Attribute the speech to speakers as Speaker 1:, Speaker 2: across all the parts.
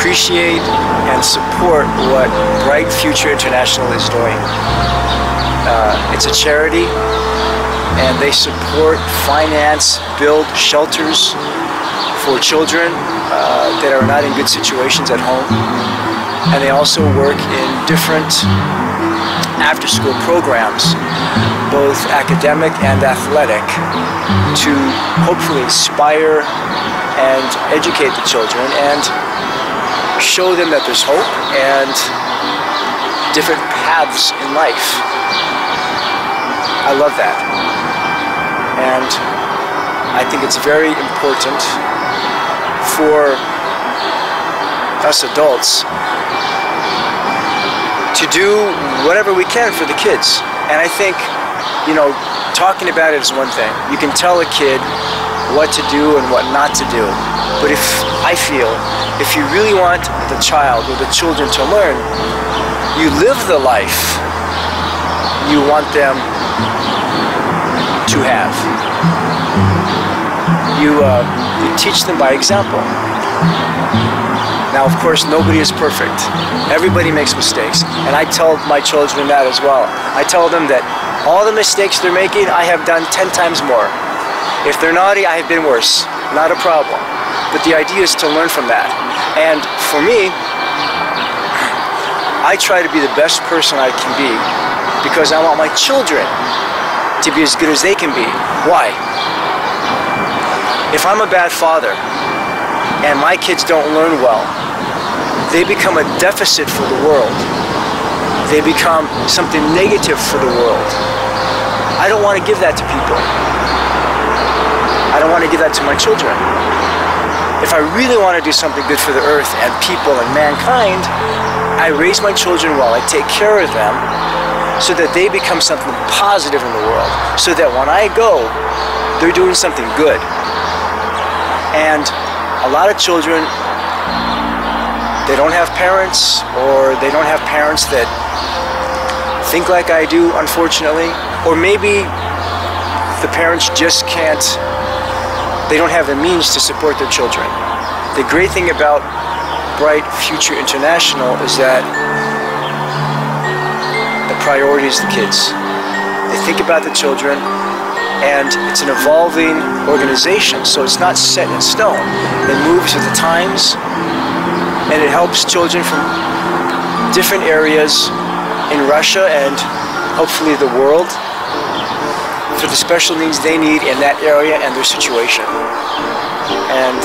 Speaker 1: appreciate and support what Bright Future International is doing. It's a charity, and they support, finance, build shelters for children that are not in good situations at home. And they also work in different after-school programs, both academic and athletic, to hopefully inspire and educate the children and show them that there's hope and different paths in life. I love that. And I think it's very important for us adults to do whatever we can for the kids. And I think, you know, talking about it is one thing. You can tell a kid what to do and what not to do. But I feel if you really want the child or the children to learn, you live the life you want them to have. You teach them by example. Now, of course, nobody is perfect. Everybody makes mistakes. And I tell my children that as well. I tell them that all the mistakes they're making, I have done 10 times more. If they're naughty, I have been worse. Not a problem. But the idea is to learn from that. And for me, I try to be the best person I can be because I want my children to be as good as they can be. Why? If I'm a bad father and my kids don't learn well, they become a deficit for the world. They become something negative for the world. I don't want to give that to people. I don't want to give that to my children. If I really want to do something good for the earth and people and mankind, I raise my children well. I take care of them so that they become something positive in the world. So that when I go, they're doing something good. And a lot of children, they don't have parents, or they don't have parents that think like I do, unfortunately. Or maybe the parents just can't, they don't have the means to support their children. The great thing about Bright Future International is that the priority is the kids. They think about the children, and it's an evolving organization, so it's not set in stone. It moves with the times, and it helps children from different areas in Russia and hopefully the world for the special needs they need in that area and their situation. And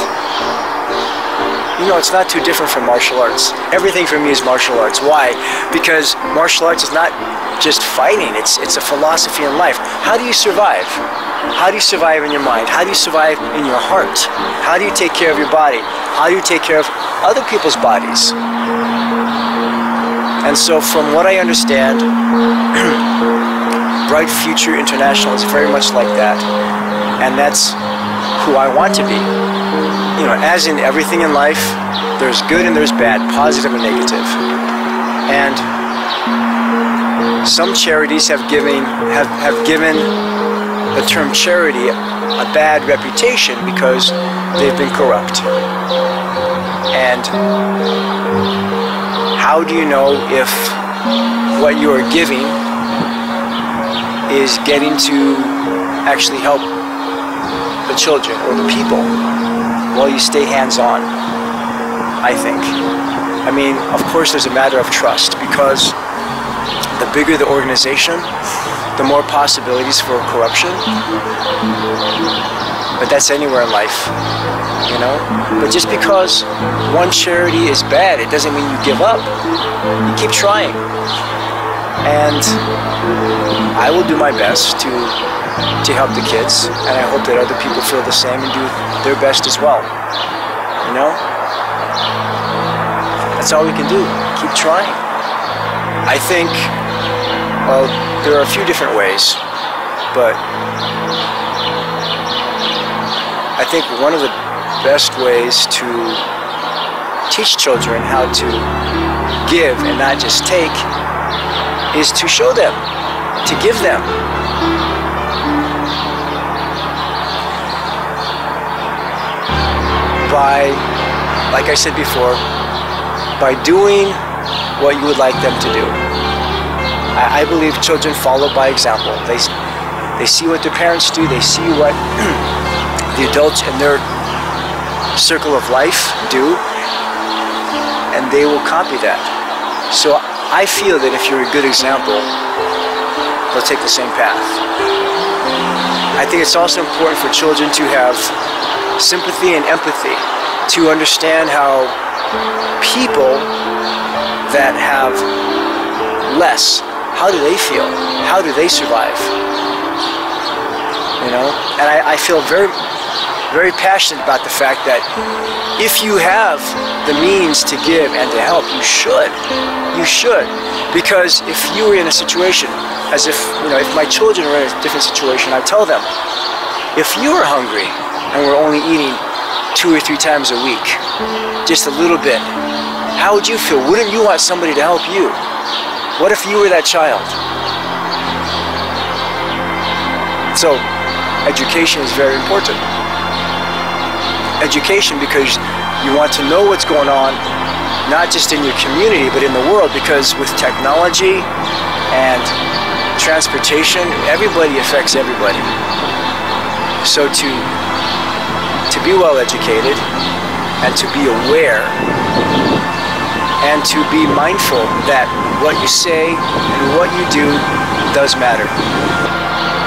Speaker 1: you know, it's not too different from martial arts. Everything for me is martial arts. Why? Because martial arts is not just fighting, it's a philosophy in life. How do you survive? How do you survive in your mind? How do you survive in your heart? How do you take care of your body? How do you take care of other people's bodies? And so from what I understand, Bright Future International is very much like that. And that's who I want to be. You know, as in everything in life, there's good and there's bad, positive and negative. And some charities have given the term charity a bad reputation because they've been corrupt. And how do you know if what you are giving is getting to actually help the children or the people? Well, you stay hands-on, I think. I mean, of course there's a matter of trust, because the bigger the organization, the more possibilities for corruption. But that's anywhere in life, you know? But just because one charity is bad, it doesn't mean you give up. You keep trying. And I will do my best to help the kids, and I hope that other people feel the same and do their best as well. You know? That's all we can do. Keep trying. I think, well, there are a few different ways, but I think one of the best ways to teach children how to give and not just take is to show them, to give them. By, like I said before, by doing what you would like them to do. I believe children follow by example. They see what their parents do, they see what the adults in their circle of life do, and they will copy that. So I feel that if you're a good example, they'll take the same path. I think it's also important for children to have sympathy and empathy, to understand how people that have less, how do they feel? How do they survive? You know? And I feel very, very passionate about the fact that if you have the means to give and to help, you should. You should. Because if you were in a situation, as if, you know, if my children were in a different situation, I'd tell them, if you were hungry and were only eating 2 or 3 times a week, just a little bit, how would you feel? Wouldn't you want somebody to help you? What if you were that child? So, education is very important. Education, because you want to know what's going on, not just in your community, but in the world, because with technology and transportation, everybody affects everybody. So to be well educated and to be aware and to be mindful that what you say and what you do does matter.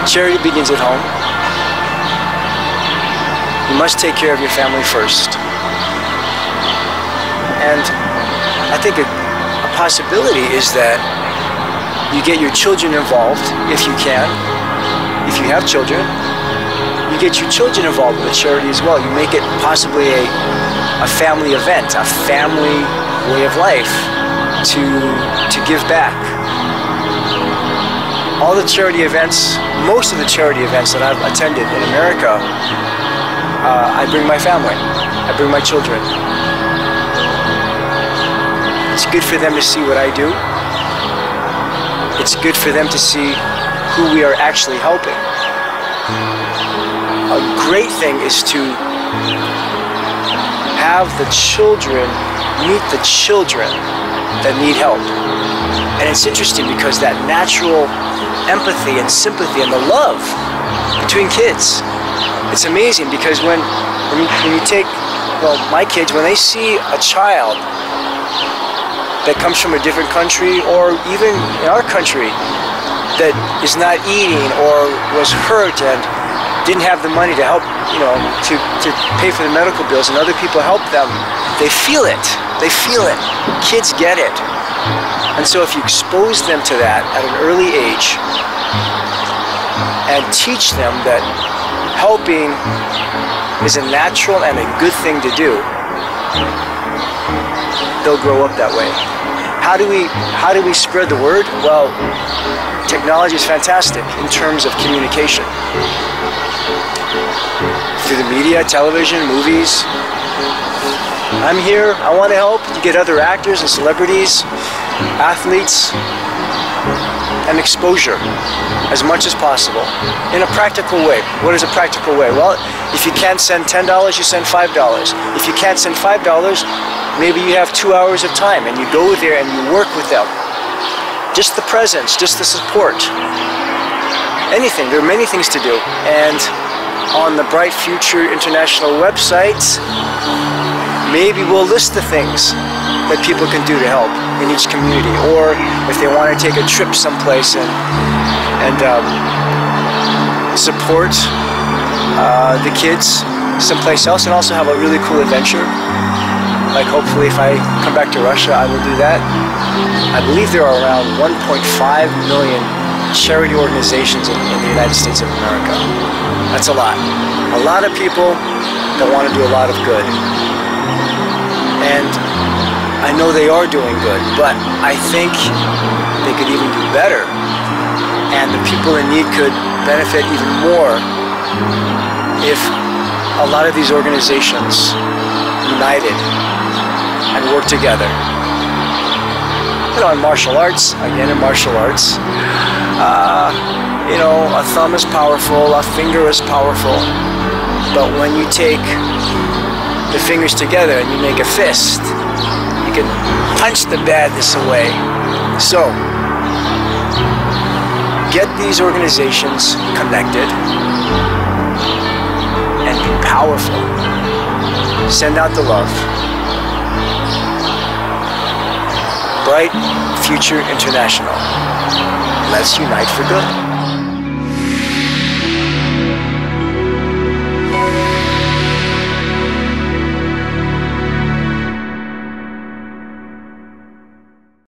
Speaker 1: Charity begins at home. You must take care of your family first. And I think a possibility is that you get your children involved, if you can. If you have children, you get your children involved with charity as well. You make it possibly a family event, a family way of life to give back. All the charity events, most of the charity events that I've attended in America, I bring my family, I bring my children. It's good for them to see what I do. It's good for them to see who we are actually helping. A great thing is to have the children meet the children that need help. And it's interesting because that natural empathy and sympathy and the love between kids, it's amazing because when you take, well, my kids, when they see a child that comes from a different country or even in our country that is not eating or was hurt and didn't have the money to help, you know, to pay for the medical bills, and other people help them, they feel it. They feel it. Kids get it. And so if you expose them to that at an early age and teach them that helping is a natural and a good thing to do, they'll grow up that way. How do we spread the word? Well, technology is fantastic in terms of communication. Through the media, television, movies. I'm here, I want to help. You get other actors and celebrities, athletes, and exposure as much as possible in a practical way. What is a practical way? Well, if you can't send $10, you send $5. If you can't send $5, maybe you have 2 hours of time and you go there and you work with them. Just the presence, just the support. Anything, there are many things to do. And on the Bright Future International website, maybe we'll list the things that people can do to help in each community, or if they want to take a trip someplace and support the kids someplace else and also have a really cool adventure. Like hopefully if I come back to Russia, I will do that. I believe there are around 1.5 million charity organizations in the United States of America. That's a lot. A lot of people that want to do a lot of good. And I know they are doing good, but I think they could even do better. And the people in need could benefit even more if a lot of these organizations united and worked together. You know, in martial arts, again in martial arts, you know, a thumb is powerful, a finger is powerful, but when you take the fingers together and you make a fist, You can punch the badness away. So, get these organizations connected and be powerful. Send out the love. Bright Future International. Let's unite for good.